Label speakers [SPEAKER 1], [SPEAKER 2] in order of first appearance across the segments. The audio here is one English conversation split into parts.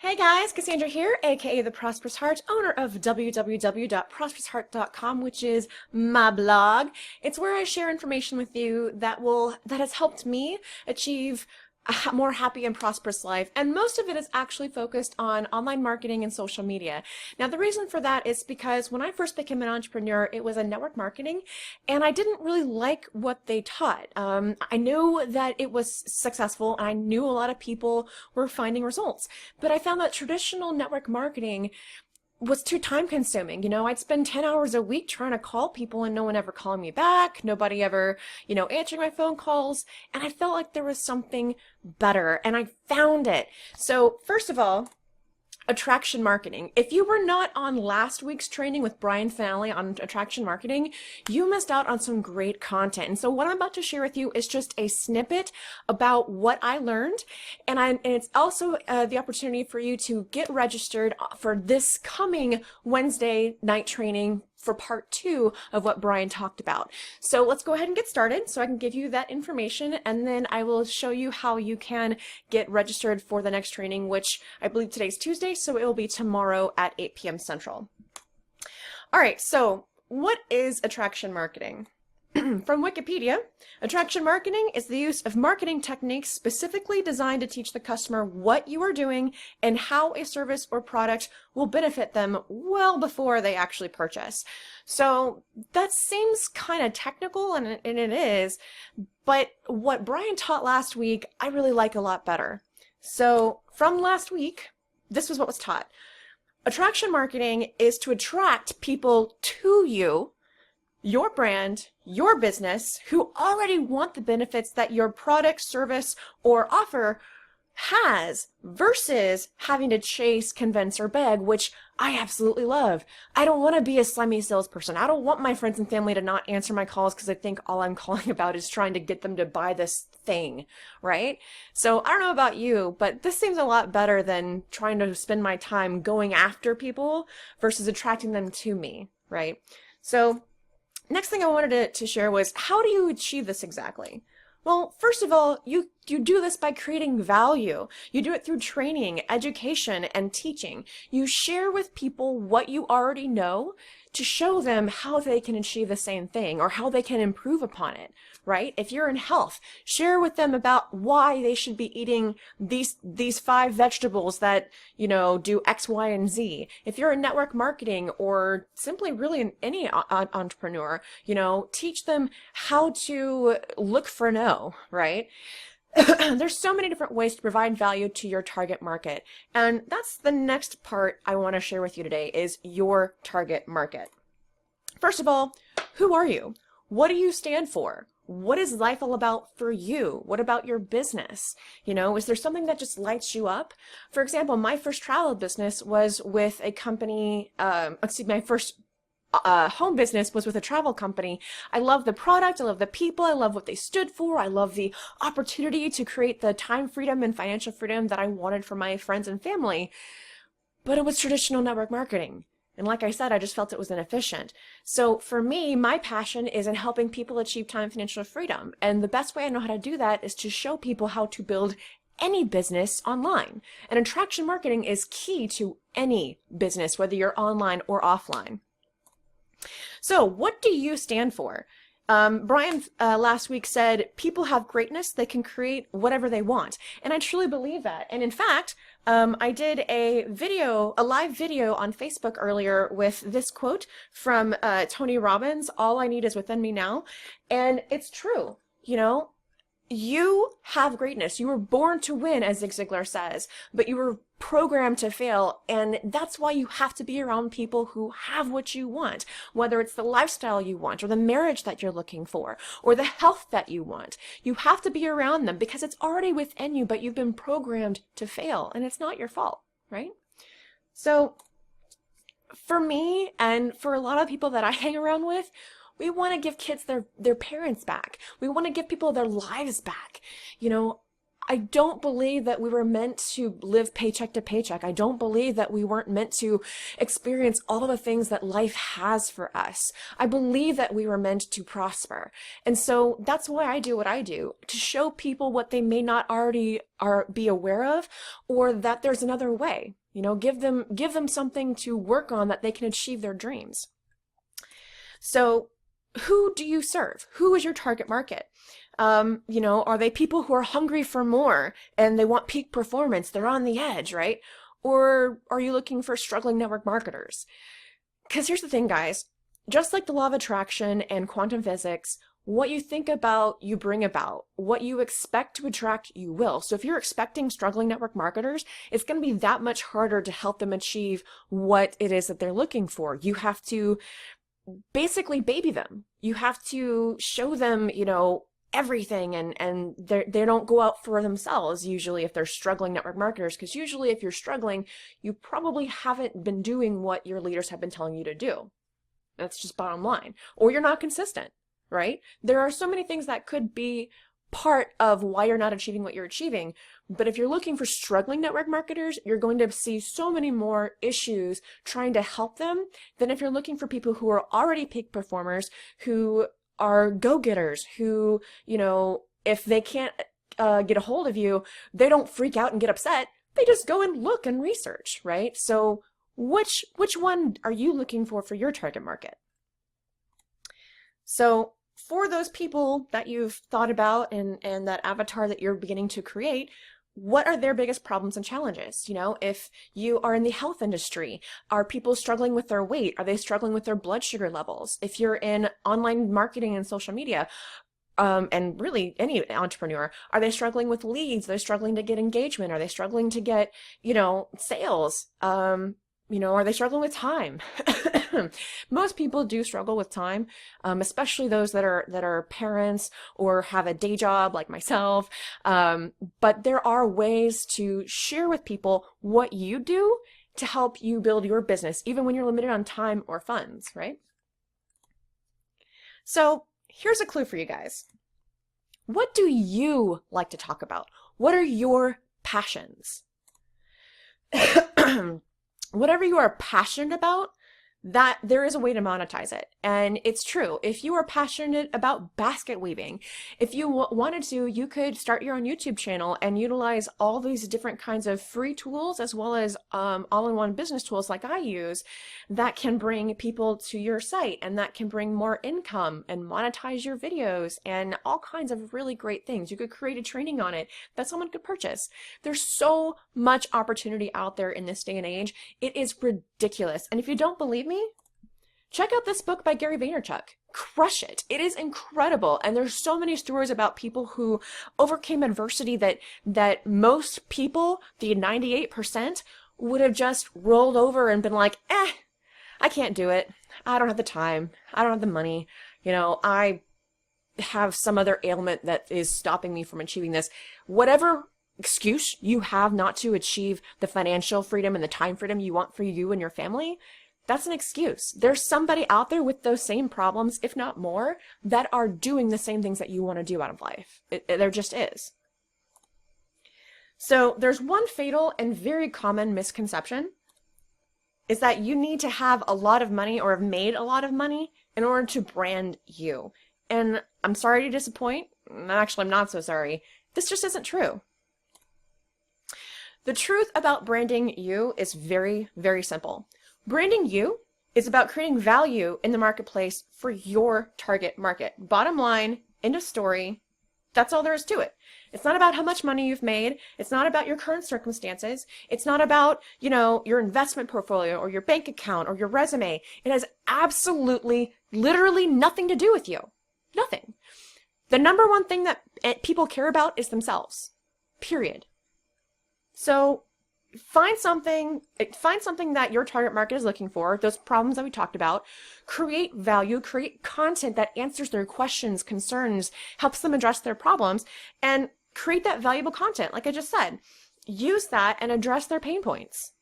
[SPEAKER 1] Hey guys, Cassandra here, aka the Prosperous Heart, owner of www.prosperousheart.com, which is my blog. It's where I share information with you that has helped me achieve a more happy and prosperous life, and most of it is actually focused on online marketing and social media. Now, the reason for that is because when I first became an entrepreneur, it was in network marketing, and I didn't really like what they taught. I knew that it was successful, and I knew a lot of people were finding results, but I found that traditional network marketing was too time consuming. I'd spend 10 hours a week trying to call people and no one ever calling me back, nobody ever, answering my phone calls. And I felt like there was something better, and I found it. So first of all, attraction marketing. If you were not on last week's training with Brian Finale on attraction marketing, you missed out on some great content. And so what I'm about to share with you is just a snippet about what I learned. And it's also the opportunity for you to get registered for this coming Wednesday night training for part 2 of what Brian talked about. So let's go ahead and get started so I can give you that information, and then I will show you how you can get registered for the next training, which I believe today's Tuesday, so it will be tomorrow at 8 p.m. Central. All right, so what is attraction marketing? From Wikipedia, attraction marketing is the use of marketing techniques specifically designed to teach the customer what you are doing and how a service or product will benefit them well before they actually purchase. So that seems kind of technical, and it is, but what Brian taught last week, I really like a lot better. So from last week, this was what was taught. Attraction marketing is to attract people to you, your brand, your business, who already want the benefits that your product, service, or offer has, versus having to chase, convince, or beg, which I absolutely love. I don't want to be a slimy salesperson. I don't want my friends and family to not answer my calls because I think all I'm calling about is trying to get them to buy this thing, right? So I don't know about you, but this seems a lot better than trying to spend my time going after people versus attracting them to me, right? So next thing I wanted to share was, how do you achieve this exactly? Well, first of all, you do this by creating value. You do it through training, education, and teaching. You share with people what you already know to show them how they can achieve the same thing or how they can improve upon it, right? If you're in health, share with them about why they should be eating these 5 vegetables that, do X, Y, and Z. If you're in network marketing or simply really any entrepreneur, teach them how to look for no, right? There's so many different ways to provide value to your target market. And that's the next part I want to share with you today, is your target market. First of all, who are you? What do you stand for? What is life all about for you? What about your business? Is there something that just lights you up? For example, my first travel business was with a company, my first home business was with a travel company. I love the product, I love the people, I love what they stood for, I love the opportunity to create the time freedom and financial freedom that I wanted for my friends and family, but it was traditional network marketing. And like I said, I just felt it was inefficient. So for me, my passion is in helping people achieve time and financial freedom. And the best way I know how to do that is to show people how to build any business online. And attraction marketing is key to any business, whether you're online or offline. So what do you stand for? Brian last week said, people have greatness, they can create whatever they want. And I truly believe that. And in fact, I did a live video on Facebook earlier with this quote from Tony Robbins, "All I need is within me now." And it's true, you have greatness. You were born to win, as Zig Ziglar says, but you were programmed to fail. And that's why you have to be around people who have what you want, whether it's the lifestyle you want or the marriage that you're looking for or the health that you want. You have to be around them because it's already within you, but you've been programmed to fail, and it's not your fault, right? So for me and for a lot of people that I hang around with, we want to give kids their parents back. We want to give people their lives back. I don't believe that we were meant to live paycheck to paycheck. I don't believe that we weren't meant to experience all the things that life has for us. I believe that we were meant to prosper. And so that's why I do what I do, to show people what they may not already be aware of, or that there's another way. You know, give them something to work on that they can achieve their dreams. So who do you serve? Who is your target market? You know, are they people who are hungry for more and they want peak performance? They're on the edge, right? Or are you looking for struggling network marketers? Because here's the thing, guys, just like the law of attraction and quantum physics, what you think about, you bring about. What you expect to attract, you will. So if you're expecting struggling network marketers, it's going to be that much harder to help them achieve what it is that they're looking for. You have to basically baby them. You have to show them, you know, everything, and they don't go out for themselves usually if they're struggling network marketers, because usually if you're struggling, you probably haven't been doing what your leaders have been telling you to do. That's just bottom line. Or you're not consistent, right? There are so many things that could be part of why you're not achieving what you're achieving. But if you're looking for struggling network marketers, you're going to see so many more issues trying to help them than if you're looking for people who are already peak performers, who are go-getters, who, you know, if they can't get a hold of you, they don't freak out and get upset. They just go and look and research, right? So which one are you looking for your target market? So for those people that you've thought about and that avatar that you're beginning to create, what are their biggest problems and challenges? You know, if you are in the health industry, are people struggling with their weight? Are they struggling with their blood sugar levels? If you're in online marketing and social media, and really any entrepreneur, are they struggling with leads? Are they struggling to get engagement? Are they struggling to get, you know, sales? You know, are they struggling with time? Most people do struggle with time, especially those that are parents or have a day job like myself. But there are ways to share with people what you do to help you build your business, even when you're limited on time or funds, right? So here's a clue for you guys. What do you like to talk about? What are your passions? Whatever you are passionate about, that there is a way to monetize it. And it's true. If you are passionate about basket weaving, if you wanted to, you could start your own YouTube channel and utilize all these different kinds of free tools as well as all-in-one business tools like I use that can bring people to your site and that can bring more income and monetize your videos and all kinds of really great things. You could create a training on it that someone could purchase. There's so much opportunity out there in this day and age. It is ridiculous. And if you don't believe me, check out this book by Gary Vaynerchuk. Crush it. It is incredible. And there's so many stories about people who overcame adversity that most people, the 98%, would have just rolled over and been like, I can't do it. I don't have the time. I don't have the money. You know, I have some other ailment that is stopping me from achieving this. Whatever excuse you have not to achieve the financial freedom and the time freedom you want for you and your family, that's an excuse. There's somebody out there with those same problems, if not more, that are doing the same things that you want to do out of life. There just is. So there's one fatal and very common misconception, is that you need to have a lot of money or have made a lot of money in order to brand you. And I'm sorry to disappoint. Actually, I'm not so sorry. This just isn't true. The truth about branding you is very, very simple. Branding you is about creating value in the marketplace for your target market. Bottom line, end of story. That's all there is to it. It's not about how much money you've made. It's not about your current circumstances. It's not about, you know, your investment portfolio or your bank account or your resume. It has absolutely, literally nothing to do with you. Nothing. The number one thing that people care about is themselves. Period. So find something that your target market is looking for, those problems that we talked about, create value, create content that answers their questions, concerns, helps them address their problems, and create that valuable content, like I just said. Use that and address their pain points.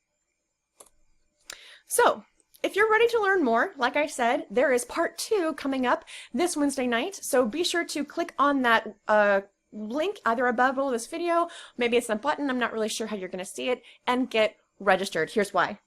[SPEAKER 1] So, if you're ready to learn more, like I said, there is part 2 coming up this Wednesday night, so be sure to click on that link either above or below this video. Maybe it's a button. I'm not really sure how you're going to see it, and get registered. Here's why.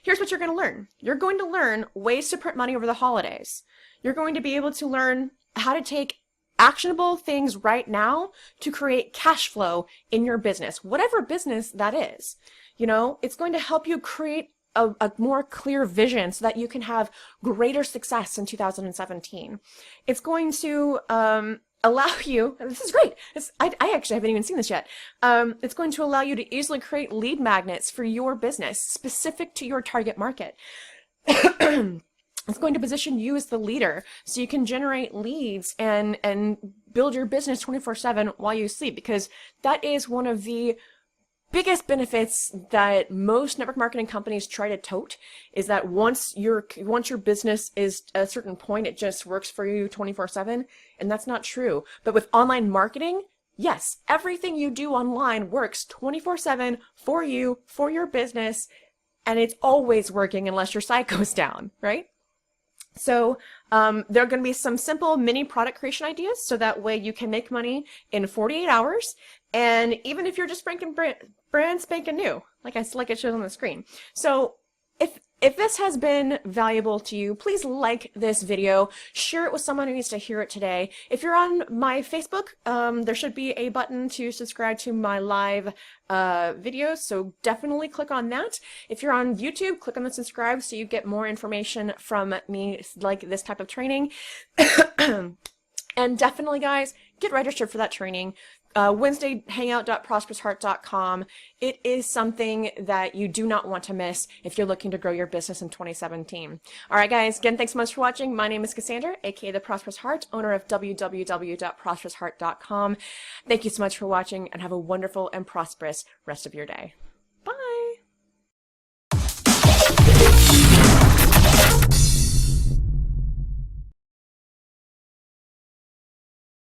[SPEAKER 1] Here's what you're going to learn. You're going to learn ways to print money over the holidays. You're going to be able to learn how to take actionable things right now to create cash flow in your business, whatever business that is. You know, it's going to help you create a more clear vision so that you can have greater success in 2017. It's going to allow you, this is great, I actually haven't even seen this yet, it's going to allow you to easily create lead magnets for your business specific to your target market. It's going to position you as the leader so you can generate leads and build your business 24/7 while you sleep, because that is one of the biggest benefits that most network marketing companies try to tote, is that once your business is at a certain point, it just works for you 24/7, and that's not true. But with online marketing, yes, everything you do online works 24/7 for you, for your business, and it's always working unless your site goes down, right? So there are going to be some simple mini product creation ideas, so that way you can make money in 48 hours. And even if you're just brand spanking new, like it shows on the screen. So if this has been valuable to you, please like this video, share it with someone who needs to hear it today. If you're on my Facebook, there should be a button to subscribe to my live videos, so definitely click on that. If you're on YouTube, click on the subscribe so you get more information from me, like this type of training. And definitely, guys, get registered for that training. Wednesday, hangout.prosperousheart.com. It is something that you do not want to miss if you're looking to grow your business in 2017. All right, guys, again, thanks so much for watching. My name is Cassandra, aka The Prosperous Heart, owner of www.prosperousheart.com. Thank you so much for watching, and have a wonderful and prosperous rest of your day.